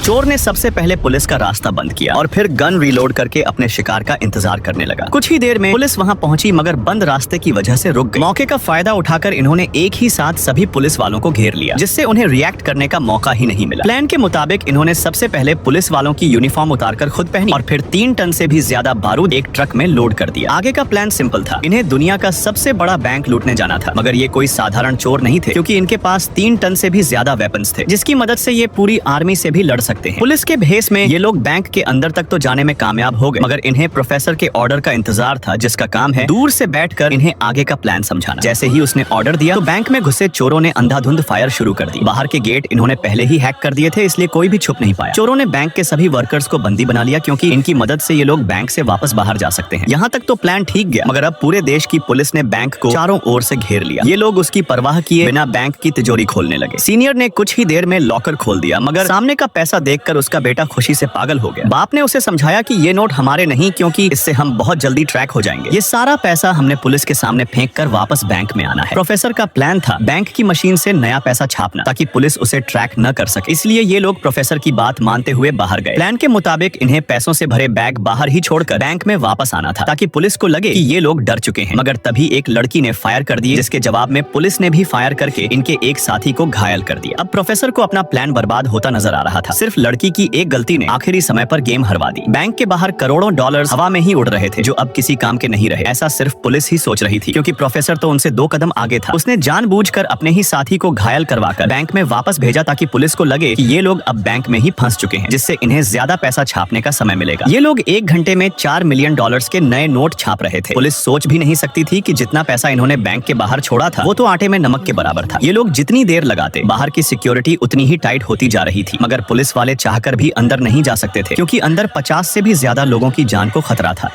चोर ने सबसे पहले पुलिस का रास्ता बंद किया और फिर गन रीलोड करके अपने शिकार का इंतजार करने लगा। कुछ ही देर में पुलिस वहां पहुंची मगर बंद रास्ते की वजह से रुक गई। मौके का फायदा उठाकर इन्होंने एक ही साथ सभी पुलिस वालों को घेर लिया, जिससे उन्हें रिएक्ट करने का मौका ही नहीं मिला। प्लान के मुताबिक इन्होंने सबसे पहले पुलिस वालों की यूनिफॉर्म उतारकर खुद पहनी और फिर 3 टन से भी ज्यादा बारूद एक ट्रक में लोड कर दिया। आगे का प्लान सिंपल था, इन्हें दुनिया का सबसे बड़ा बैंक लूटने जाना था, मगर ये कोई साधारण चोर नहीं थे क्योंकि इनके पास 3 टन से भी ज्यादा वेपन्स थे, जिसकी मदद से ये पूरी आर्मी से भी लड़ सकते हैं। पुलिस के भेस में ये लोग बैंक के अंदर तक तो जाने में कामयाब हो गए, मगर इन्हें प्रोफेसर के ऑर्डर का इंतजार था, जिसका काम है दूर से बैठकर इन्हें आगे का प्लान समझाना। जैसे ही उसने ऑर्डर दिया तो बैंक में घुसे चोरों ने अंधाधुंध फायर शुरू कर दी। बाहर के गेट इन्होंने पहले ही हैक कर दिए थे, इसलिए कोई भी छुप नहीं पाया। चोरों ने बैंक के सभी वर्कर्स को बंदी बना लिया क्योंकि इनकी मदद से ये लोग बैंक से वापस बाहर जा सकते हैं। यहाँ तक तो प्लान ठीक गया, मगर अब पूरे देश की पुलिस ने बैंक को चारों ओर से घेर लिया। ये लोग उसकी परवाह किए बिना बैंक की तिजोरी खोलने लगे। सीनियर ने कुछ ही देर में लॉकर खोल दिया, मगर सामने का पैसा देखकर उसका बेटा खुशी से पागल हो गया। बाप ने उसे समझाया कि ये नोट हमारे नहीं, क्योंकि इससे हम बहुत जल्दी ट्रैक हो जाएंगे। ये सारा पैसा हमने पुलिस के सामने फेंक कर वापस बैंक में आना है। प्रोफेसर का प्लान था बैंक की मशीन से नया पैसा छापना ताकि पुलिस उसे ट्रैक न कर सके, इसलिए ये लोग प्रोफेसर की बात मानते हुए बाहर गए। प्लान के मुताबिक इन्हें पैसों से भरे बैग बाहर ही छोड़कर बैंक में वापस आना था ताकि पुलिस को लगे कि ये लोग डर चुके हैं। मगर तभी एक लड़की ने फायर कर दिए, जिसके जवाब में पुलिस ने भी फायर करके इनके एक साथी को घायल कर दिया। अब प्रोफेसर को अपना प्लान बर्बाद होता नजर आ रहा था। सिर्फ लड़की की एक गलती ने आखिरी समय पर गेम हरवा दी। बैंक के बाहर करोड़ों डॉलर्स हवा में ही उड़ रहे थे, जो अब किसी काम के नहीं रहे। ऐसा सिर्फ पुलिस ही सोच रही थी, क्योंकि प्रोफेसर तो उनसे 2 कदम आगे था। उसने जानबूझकर अपने ही साथी को घायल करवाकर बैंक में वापस भेजा ताकि पुलिस को लगे कि ये लोग अब बैंक में ही फंस चुके हैं, जिससे इन्हें ज्यादा पैसा छापने का समय मिलेगा। ये लोग 1 घंटे में $4 मिलियन के नए नोट छाप रहे थे। पुलिस सोच भी नहीं सकती थी कि जितना पैसा इन्होंने बैंक के बाहर छोड़ा था वो तो आटे में नमक के बराबर था। ये लोग जितनी देर लगाते बाहर की सिक्योरिटी उतनी ही टाइट होती जा रही थी, मगर पुलिस वाले चाहकर भी अंदर नहीं जा सकते थे क्योंकि अंदर 50 से भी ज्यादा लोगों की जान को खतरा था।